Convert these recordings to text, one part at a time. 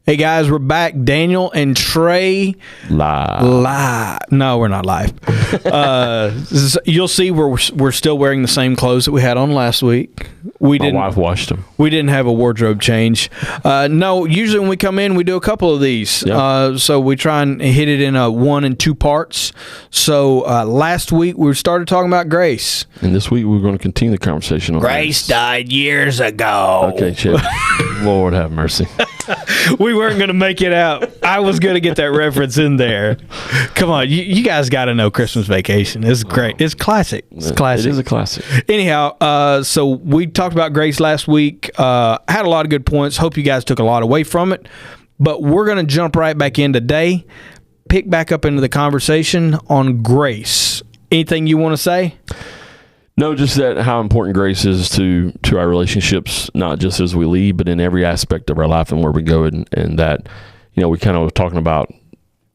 Hey guys, we're back. Daniel and Trey live. No, we're not live. You'll see we're still wearing the same clothes that we had on last week. My wife washed them. We didn't have a wardrobe change. No, usually when we come in, we do a couple of these. Yep. So we try and hit it in 1 and 2 parts. So last week we started talking about Grace. And this week we're going to continue the conversation on Grace died years ago. Okay, Chip. Lord have mercy. We weren't going to make it out. I was going to get that reference in there. Come on, you guys got to know Christmas Vacation. It's great. It's classic. It's classic. It is a classic. Anyhow, so we talked about Grace last week. Had a lot of good points. Hope you guys took a lot away from it. But we're going to jump right back in today, pick back up into the conversation on Grace. Anything you want to say? No, just that how important grace is to our relationships, not just as we lead, but in every aspect of our life and where we go. And that, we kind of were talking about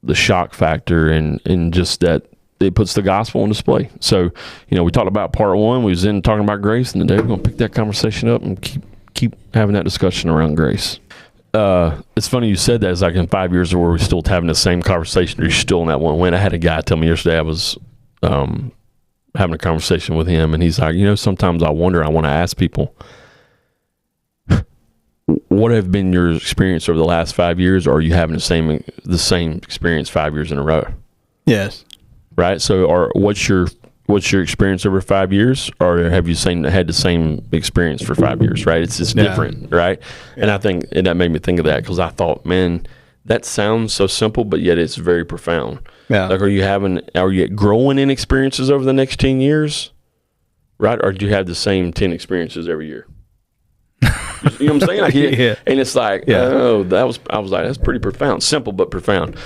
the shock factor and just that it puts the gospel on display. So, we talked about part 1. We was in talking about grace, and today we're going to pick that conversation up and keep having that discussion around grace. It's funny you said that. It's like in 5 years where we're still having the same conversation, or you're still in that one win. I had a guy tell me yesterday I was having a conversation with him, and he's like, sometimes I wonder, I want to ask people, what have been your experience over the last 5 years, or are you having the same experience 5 years in a row? Yes. Right. So, what's your experience over 5 years, or have you had the same experience for 5 years? Right. It's just different. Right. Yeah. And I think that made me think of that, because I thought, man, that sounds so simple, but yet it's very profound. Yeah. Like, are you growing in experiences over the next 10 years? Right. Or do you have the same 10 experiences every year? You know what I'm saying? Like, yeah. And it's like, I was like, that's pretty profound. Simple, but profound.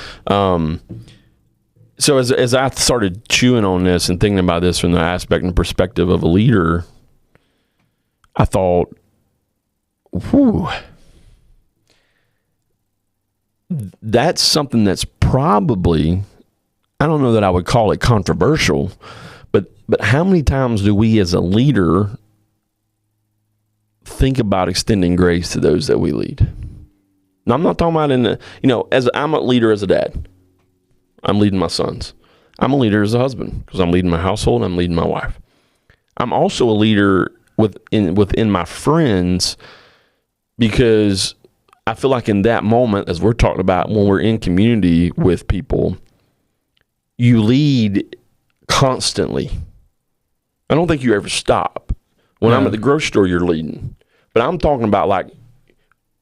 So as I started chewing on this and thinking about this from the aspect and perspective of a leader, I thought, that's something that's probably, I don't know that I would call it controversial, but how many times do we as a leader think about extending grace to those that we lead? Now, I'm not talking about as I'm a leader as a dad. I'm leading my sons. I'm a leader as a husband because I'm leading my household and I'm leading my wife. I'm also a leader within my friends, because I feel like in that moment, as we're talking about, when we're in community with people, you lead constantly. I don't think you ever stop. When I'm at the grocery store, you're leading. But I'm talking about, like,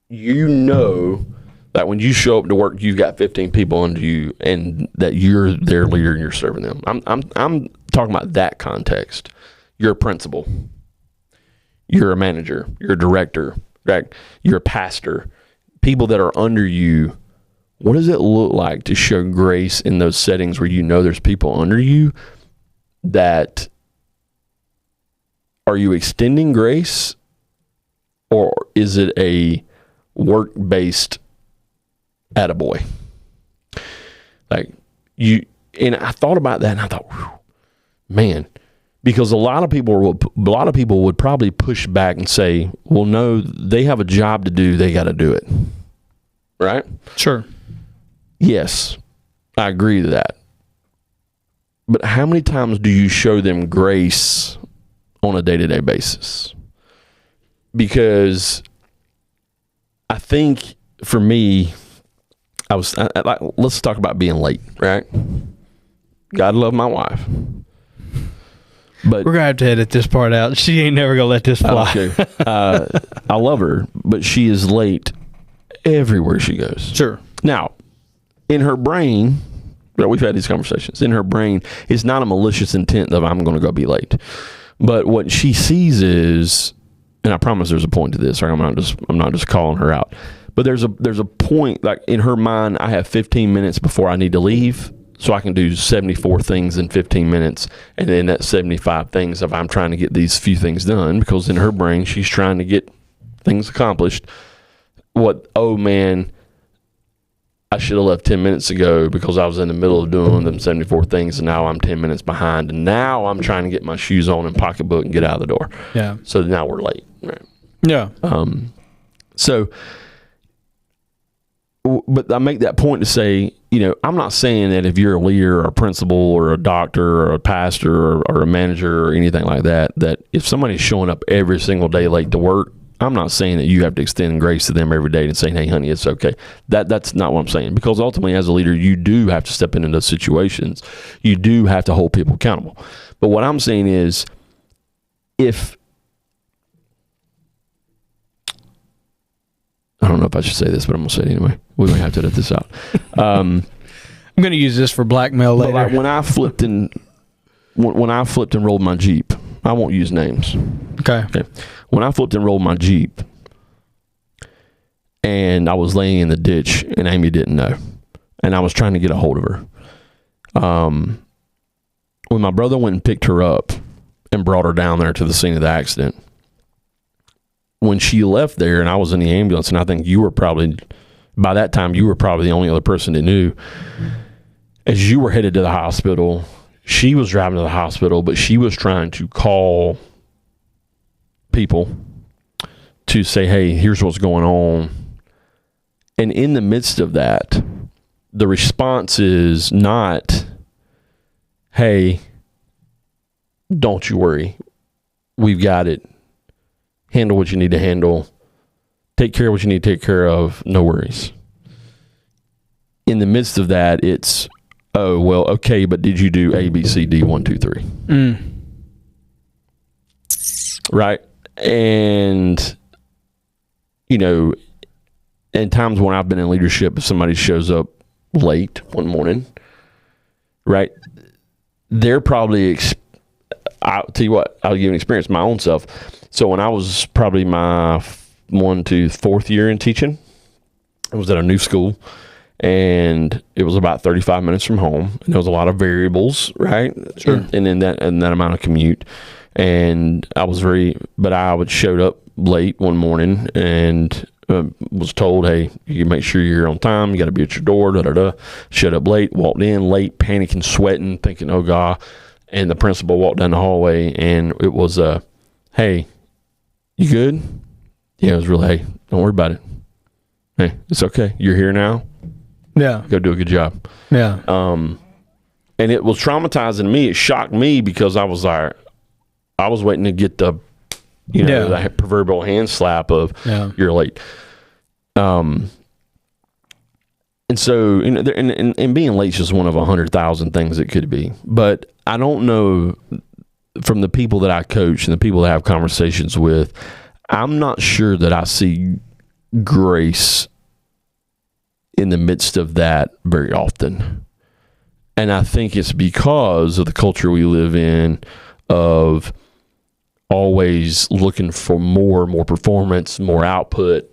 that when you show up to work, you've got 15 people under you, and that you're their leader and you're serving them. I'm talking about that context. You're a principal. You're a manager. You're a director. Right? You're a pastor. People that are under you. What does it look like to show grace in those settings where there's people under you? That, are you extending grace, or is it a work-based attaboy? Like, and I thought about that, and I thought, man, because a lot of people would probably push back and say, well, no, they have a job to do, they got to do it. Right? Sure. Yes, I agree to that. But how many times do you show them grace on a day-to-day basis? Because I think for me, let's talk about being late, right? God love my wife. But we're going to have to edit this part out. She ain't never going to let this fly. Okay. I love her, but she is late everywhere she goes. Sure. Now, in her brain, we've had these conversations, in her brain, it's not a malicious intent of I'm going to go be late. But what she sees is, and I promise there's a point to this, right? I'm not just calling her out. But there's a point, like, in her mind, I have 15 minutes before I need to leave, so I can do 74 things in 15 minutes, and then that 75 things if I'm trying to get these few things done, because in her brain, she's trying to get things accomplished. Oh man, I should have left 10 minutes ago because I was in the middle of doing them 74 things, and now I'm 10 minutes behind, and now I'm trying to get my shoes on and pocketbook and get out of the door. Yeah. So now we're late. Right? Yeah. So but I make that point to say, I'm not saying that if you're a leader or a principal or a doctor or a pastor or a manager or anything like that, that if somebody's showing up every single day late to work, I'm not saying that you have to extend grace to them every day and saying, hey, honey, it's okay. That's not what I'm saying. Because ultimately, as a leader, you do have to step into those situations. You do have to hold people accountable. But what I'm saying is, I don't know if I should say this, but I'm going to say it anyway. We might have to edit this out. I'm going to use this for blackmail later. Like when I flipped and rolled my Jeep, I won't use names. Okay. When I flipped and rolled my Jeep, and I was laying in the ditch, and Amy didn't know, and I was trying to get a hold of her. When my brother went and picked her up and brought her down there to the scene of the accident, when she left there and I was in the ambulance, and I think by that time, you were probably the only other person that knew, as you were headed to the hospital, she was driving to the hospital, but she was trying to call people to say, hey, here's what's going on. And in the midst of that, the response is not, hey, don't you worry, we've got it. Handle what you need to handle. Take care of what you need to take care of. No worries. In the midst of that, it's, oh, well, okay, but did you do A, B, C, D, 1, 2, 3? Right? And, in times when I've been in leadership, if somebody shows up late one morning, right, they're probably, I'll tell you what, I'll give you an experience, my own self. So when I was probably my 1 to 4th year in teaching, I was at a new school, and it was about 35 minutes from home, and there was a lot of variables, right? Sure. And in that amount of commute, and I showed up late one morning and was told, hey, you make sure you're on time, you got to be at your door, Showed up late, walked in late, panicking, sweating, thinking, oh God. And the principal walked down the hallway, and it was hey, you good? Yeah, it was really, hey, don't worry about it. Hey, it's okay. You're here now. Yeah. Go do a good job. Yeah. And it was traumatizing to me. It shocked me because I was waiting to get the proverbial hand slap of you're late. And so, and being late is just one of 100,000 things it could be. But I don't know, from the people that I coach and the people that I have conversations with, I'm not sure that I see grace in the midst of that very often. And I think it's because of the culture we live in of always looking for more performance, more output.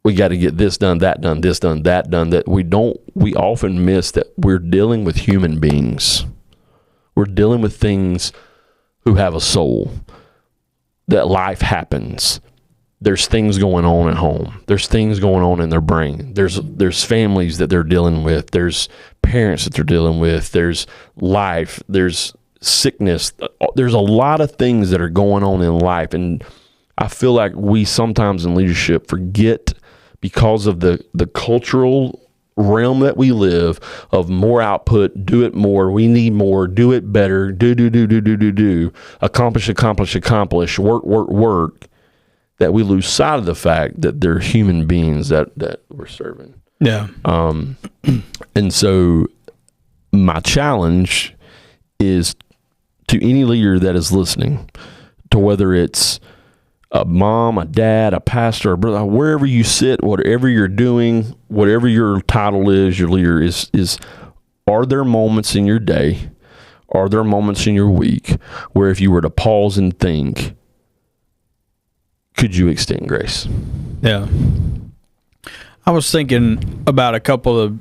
We got to get this done, that done, this done, that done, that we often miss that we're dealing with human beings. We're dealing with things who have a soul, that life happens. There's things going on at home. There's things going on in their brain. There's families that they're dealing with. There's parents that they're dealing with. There's life. There's sickness. There's a lot of things that are going on in life. And I feel like we sometimes in leadership forget, because of the cultural realm that we live of more output, do it more, we need more, do it better, do, accomplish, work, that we lose sight of the fact that they're human beings that we're serving. Yeah. And so my challenge is to any leader that is listening, to whether it's a mom, a dad, a pastor, a brother, wherever you sit, whatever you're doing, whatever your title is, your leader is, are there moments in your day, are there moments in your week where if you were to pause and think, could you extend grace? Yeah. I was thinking about a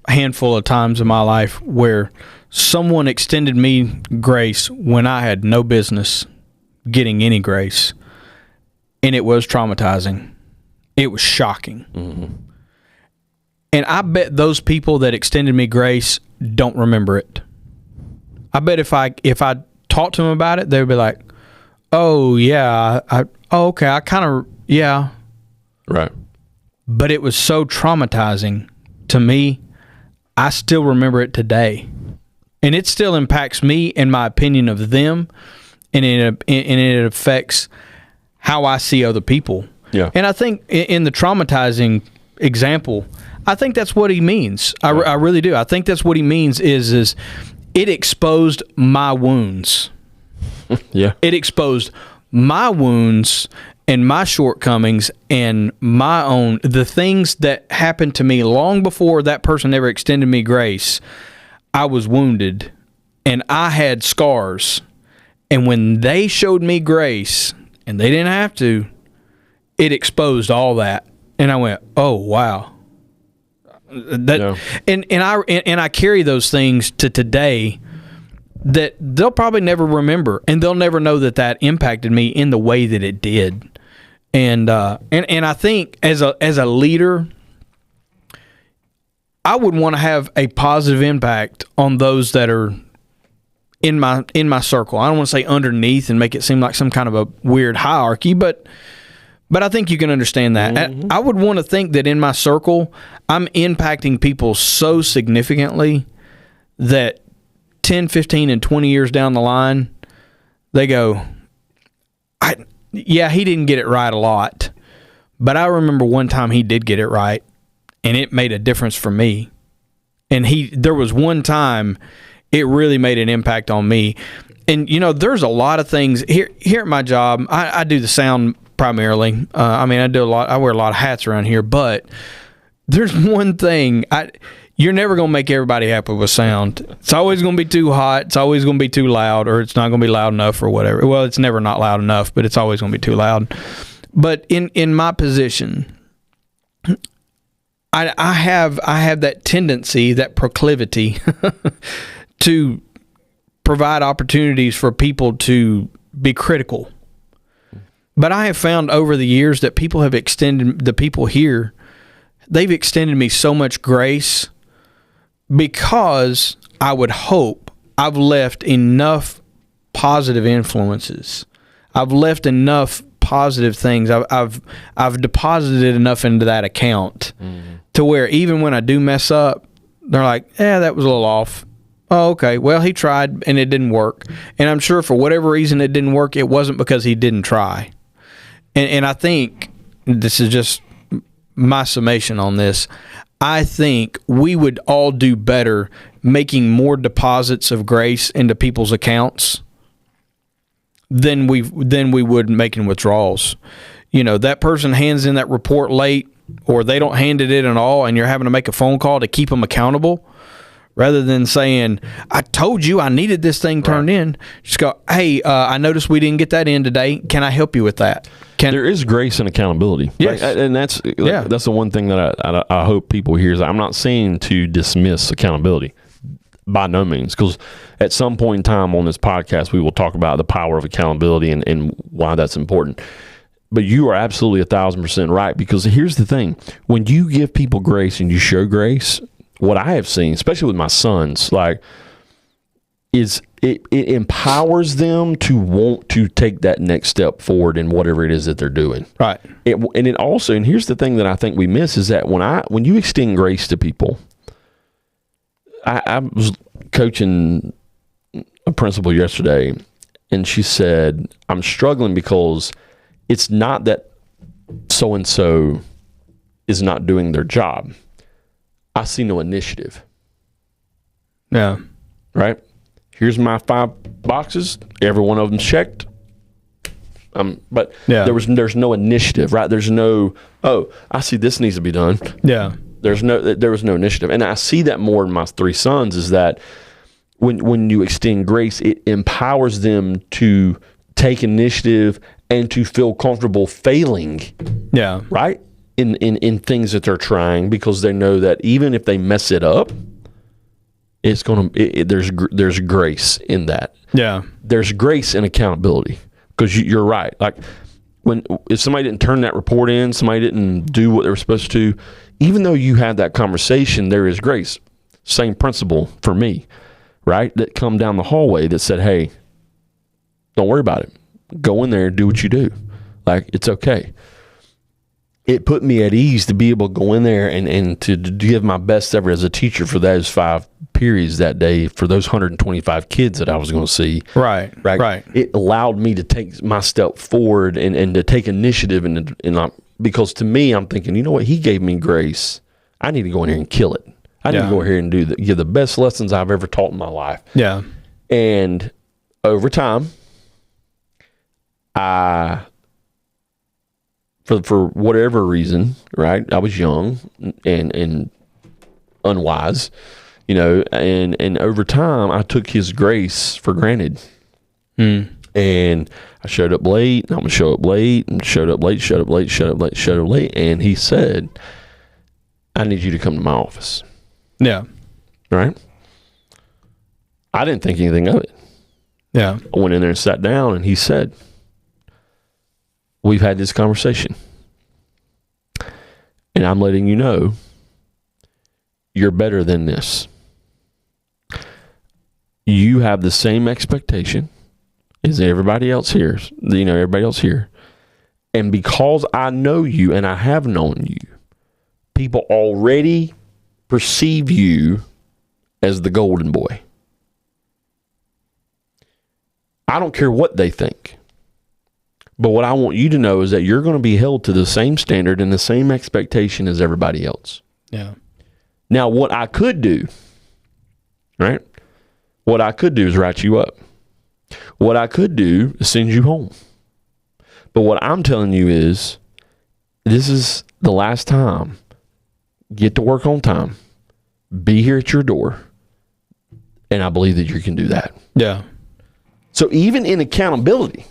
handful of times in my life where someone extended me grace when I had no business getting any grace. And it was traumatizing. It was shocking. Mm-hmm. And I bet those people that extended me grace don't remember it. I bet if I talked to them about it, they would be like, oh, yeah, okay, I kind of, yeah. Right. but it was so traumatizing to me. I still remember it today, and it still impacts me and my opinion of them, and it affects how I see other people. Yeah. And I think in the traumatizing example, I think that's what he means. I really do. I think that's what he means is it exposed my wounds. Yeah. It exposed my wounds and my shortcomings and the things that happened to me long before that person ever extended me grace. I was wounded and I had scars. And when they showed me grace, and they didn't have to, it exposed all that. And I went, oh, wow. And I carry those things to today that they'll probably never remember, and they'll never know that impacted me in the way that it did. And I think as a leader, I would want to have a positive impact on those that are in my circle. I don't want to say underneath and make it seem like some kind of a weird hierarchy, but I think you can understand that. Mm-hmm. I would want to think that in my circle, I'm impacting people so significantly that 10, 15, and 20 years down the line, they go, he didn't get it right a lot, but I remember one time he did get it right, and it made a difference for me. And there was one time it really made an impact on me. And, there's a lot of things here at my job. I do the sound primarily. I wear a lot of hats around here, but there's one thing. You're never going to make everybody happy with sound. It's always going to be too hot. It's always going to be too loud, or it's not going to be loud enough or whatever. Well, it's never not loud enough, but it's always going to be too loud. But in my position, I have that tendency, that proclivity to provide opportunities for people to be critical. But I have found over the years that people have extended, the people here, they've extended me so much grace because I would hope I've left enough positive influences. I've left enough positive things. I've deposited enough into that account to where even when I do mess up, they're like, that was a little off. Oh, okay. Well, he tried and it didn't work. And I'm sure for whatever reason it didn't work, it wasn't because he didn't try. And I think this is just my summation on this. I think we would all do better making more deposits of grace into people's accounts than we would making withdrawals. That person hands in that report late, or they don't hand it in at all, and you're having to make a phone call to keep them accountable. Rather than saying, I told you I needed this thing turned in, just go, hey, I noticed we didn't get that in today. Can I help you with that? There is grace and accountability. Yes. And that's the one thing that I hope people hear is I'm not saying to dismiss accountability. By no means. Because at some point in time on this podcast, we will talk about the power of accountability and why that's important. But you are absolutely 1,000% right, because here's the thing. When you give people grace and you show grace, what I have seen, especially with my sons, is it empowers them to want to take that next step forward in whatever it is that they're doing. Right. And it also, and here's the thing that I think we miss, is that when you extend grace to people, I was coaching a principal yesterday, and she said, I'm struggling because it's not that so-and-so is not doing their job. I see no initiative. Yeah. Right? Here's my 5 boxes. Every one of them checked. But there's no initiative, right? There's no, I see this needs to be done. Yeah. There was no initiative. And I see that more in my 3 sons, is that when you extend grace, it empowers them to take initiative and to feel comfortable failing. Yeah. Right? In things that they're trying, because they know that even if they mess it up, it's there's grace in that. Yeah. There's grace in accountability, because you're right. Like if somebody didn't turn that report in, somebody didn't do what they were supposed to, even though you had that conversation, there is grace. Same principle for me, right? That come down the hallway that said, hey, don't worry about it. Go in there and do what you do. Like, it's okay. it put me at ease to be able to go in there and to give my best ever as a teacher for those 5 periods that day for those 125 kids that I was going to see. Right. It allowed me to take my step forward and to take initiative because to me, I'm thinking, you know what? He gave me grace. I need to go in here and kill it. I need to go here and give the best lessons I've ever taught in my life. Yeah. And over time, for whatever reason, right? I was young and unwise, you know, and over time I took his grace for granted. And I showed up late, and I'm gonna show up late, and showed up late. And he said, I need you to come to my office. Yeah. Right? I didn't think anything of it. Yeah. I went in there and sat down, and he said, we've had this conversation, and I'm letting you know you're better than this. You have the same expectation as everybody else here, and because I know you and I have known you, people already perceive you as the golden boy. I don't care what they think. But what I want you to know is that you're going to be held to the same standard and the same expectation as everybody else. Yeah. Now, what I could do, right? What I could do is write you up. What I could do is send you home. But what I'm telling you is, this is the last time. Get to work on time. Be here at your door. And I believe that you can do that. Yeah. So even in accountability,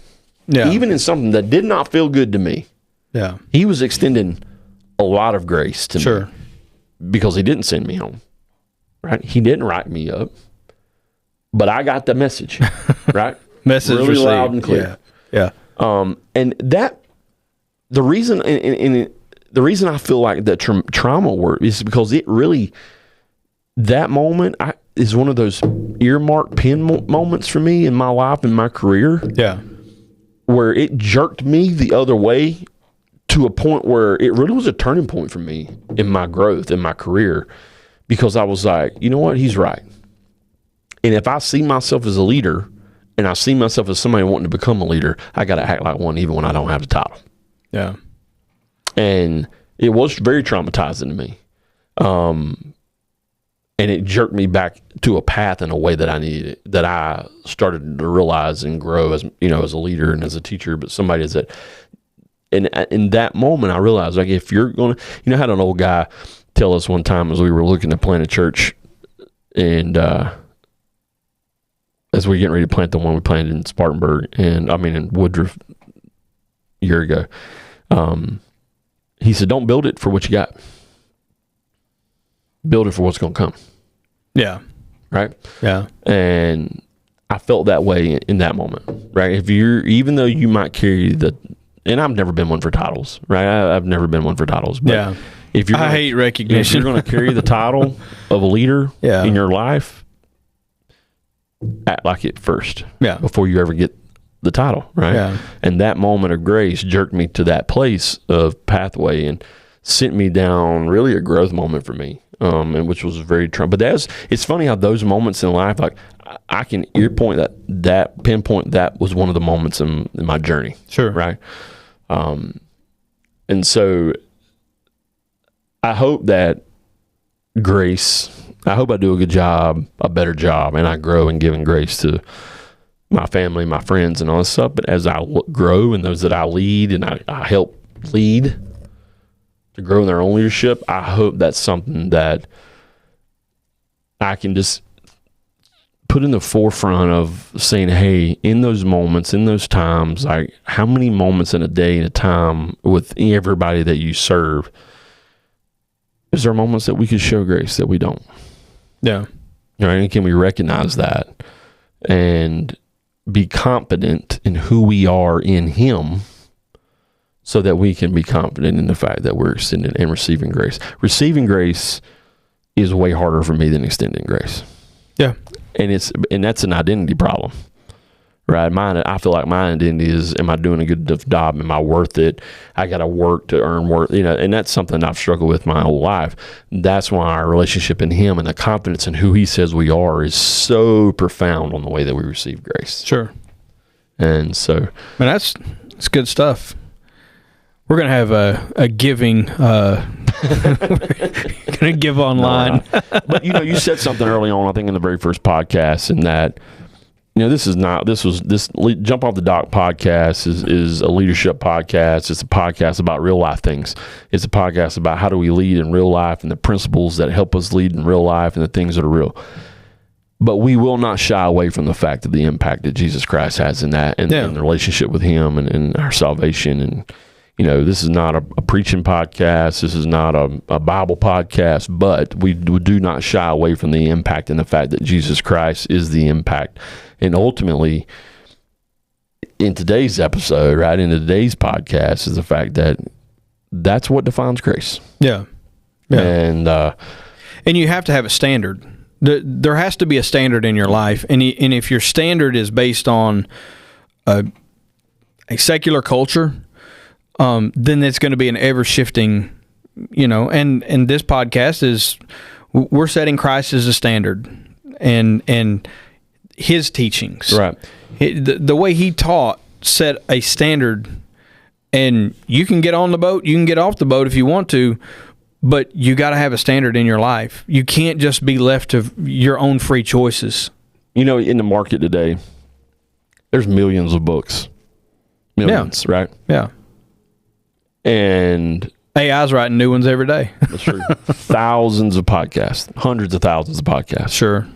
even in something that did not feel good to me, he was extending a lot of grace to me. Because he didn't send me home, right? He didn't write me up, but I got the message, right? Message really received. Loud and clear. Yeah. And that the reason I feel like that trauma work is because it really, that moment is one of those earmarked pin moments for me in my life and my career. Yeah. Where it jerked me the other way to a point where it really was a turning point for me in my growth, in my career, because I was like, you know what? He's right. And if I see myself as a leader and I see myself as somebody wanting to become a leader, I got to act like one even when I don't have the title. Yeah. And it was very traumatizing to me. And it jerked me back to a path in a way that I needed, that I started to realize and grow as, you know, as a leader and as a teacher, but somebody that, and in that moment, I realized, like, if you're going to, you know, I had an old guy tell us one time as we were looking to plant a church, and as we were getting ready to plant the one we planted in Spartanburg, and I mean in Woodruff a year ago, he said, don't build it for what you got. Build it for what's going to come. Yeah. Right? Yeah. And I felt that way in that moment, right? If you're, even though you might carry and I've never been one for titles, right? I've never been one for titles. But if you're, I hate recognition. If you're going to carry the title of a leader in your life, act like it first. Yeah. Before you ever get the title, right? Yeah. And that moment of grace jerked me to that place of pathway and sent me down really a growth moment for me. And which was very but it's funny how those moments in life, like I can pinpoint that was one of the moments in my journey. Sure. Right. And so I hope that grace, I hope I do a good job, a better job, and I grow in giving grace to my family, my friends, and all this stuff. But as I grow and those that I lead and I help lead to grow in their own leadership, I hope that's something that I can just put in the forefront of saying, hey, in those moments, in those times, like how many moments in a day and a time with everybody that you serve, is there moments that we could show grace that we don't? Yeah. Right? And can we recognize that and be confident in who we are in Him, so that we can be confident in the fact that we're extending and receiving grace. Receiving grace is way harder for me than extending grace. Yeah. And that's an identity problem, right? I feel like my identity is, am I doing a good enough job? Am I worth it? I got to work to earn worth, and that's something I've struggled with my whole life. That's why our relationship in Him and the confidence in who He says we are is so profound on the way that we receive grace. Sure. And so, Man, that's good stuff. We're gonna have a giving. Gonna give online. No, but you said something early on, I think in the very first podcast, and that this Jump Off the Dock podcast is a leadership podcast. It's a podcast about real life things. It's a podcast about how do we lead in real life and the principles that help us lead in real life and the things that are real. But we will not shy away from the fact of the impact that Jesus Christ has in that, and the relationship with Him and our salvation. And this is not a preaching podcast. This is not a Bible podcast, but we do not shy away from the impact and the fact that Jesus Christ is the impact. And ultimately, in today's episode, right, in today's podcast, is the fact that that's what defines grace. Yeah. And you have to have a standard. There has to be a standard in your life. And if your standard is based on a secular culture, then it's going to be an ever-shifting, and this podcast is, we're setting Christ as a standard and His teachings. Right. The way He taught set a standard, and you can get on the boat, you can get off the boat if you want to, but you got to have a standard in your life. You can't just be left to your own free choices. In the market today, there's millions of books. Millions, right? Yeah. And AI's writing new ones every day. That's true. Thousands of podcasts, hundreds of thousands of podcasts. Sure.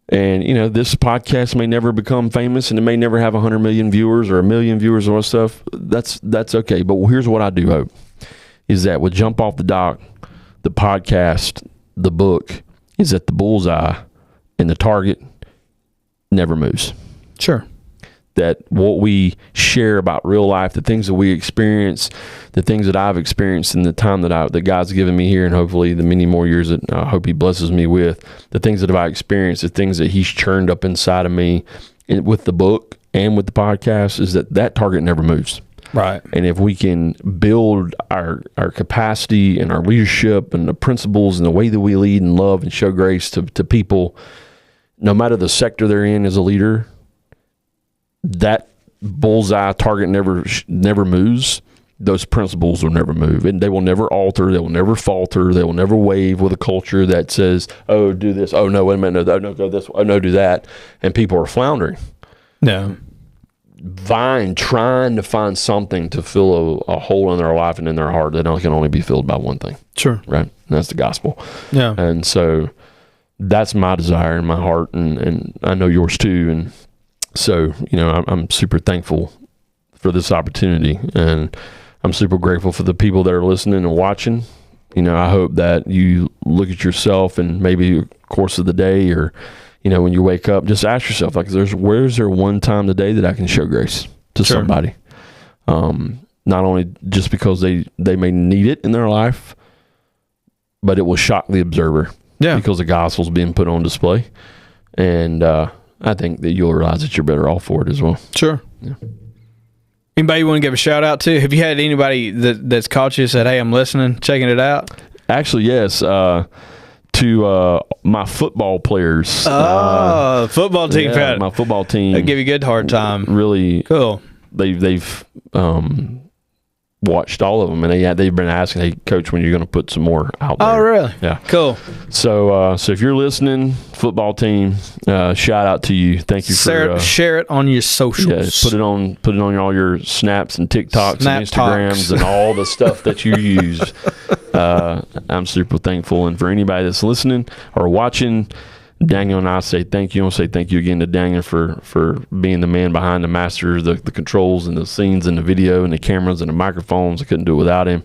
And, this podcast may never become famous, and it may never have 100 million viewers or 1 million viewers or stuff. That's okay. But here's what I do hope, is that with Jump Off the Dock, the podcast, the book, is that the bullseye and the target never moves. Sure. That what we share about real life, the things that we experience, the things that I've experienced in the time that God's given me here, and hopefully the many more years that I hope He blesses me with, the things that I've experienced, the things that He's churned up inside of me with the book and with the podcast, is that target never moves. Right. And if we can build our capacity and our leadership and the principles and the way that we lead and love and show grace to people, no matter the sector they're in as a leader, that bullseye target never moves. Those principles will never move, and they will never alter. They will never falter. They will never wave with a culture that says, "Oh, do this. Oh, no, wait a minute. No, go this. Oh, no, do that." And people are floundering. No. Trying to find something to fill a hole in their life and in their heart that can only be filled by one thing. Sure. Right? And that's the gospel. Yeah. And so that's my desire in my heart, and I know yours too. And so, I'm super thankful for this opportunity, and I'm super grateful for the people that are listening and watching. I hope that you look at yourself and maybe the course of the day, or, when you wake up, just ask yourself, like, where's there one time today that I can show grace to somebody? Not only just because they may need it in their life, but it will shock the observer. Yeah. Because the gospel's being put on display. And, I think that you'll realize that you're better off for it as well. Sure. Yeah. Anybody you want to give a shout out to? Have you had anybody that's caught you and said, "Hey, I'm listening, checking it out"? Actually, yes. To my football players. Football team. Yeah, my football team. They give you a good hard time. Really cool. They've watched all of them, and they've been asking, "Hey, Coach, when you're going to put some more out there?" Oh, really? Yeah. Cool. So if you're listening, football team, shout out to you. Thank you for share it on your socials. Yeah, put it on all your snaps and TikToks and Instagrams and all the stuff that you use. I'm super thankful, and for anybody that's listening or watching, Daniel and I say thank you. I want to say thank you again to Daniel for being the man behind the master, the controls and the scenes and the video and the cameras and the microphones. I couldn't do it without him.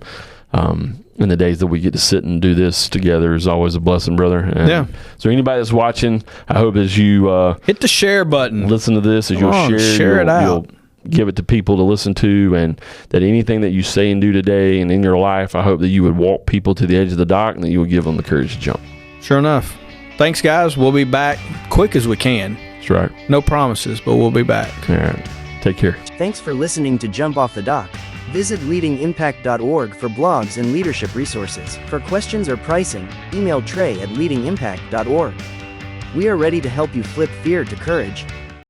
In the days that we get to sit and do this together is always a blessing, brother. And yeah. So anybody that's watching, I hope as you hit the share button, listen to this, as you'll share it out. You'll give it to people to listen to, and that anything that you say and do today and in your life, I hope that you would walk people to the edge of the dock and that you would give them the courage to jump. Sure enough. Thanks, guys. We'll be back quick as we can. That's right. No promises, but we'll be back. All right. Take care. Thanks for listening to Jump Off the Dock. Visit leadingimpact.org for blogs and leadership resources. For questions or pricing, email Trey at leadingimpact.org. We are ready to help you flip fear to courage.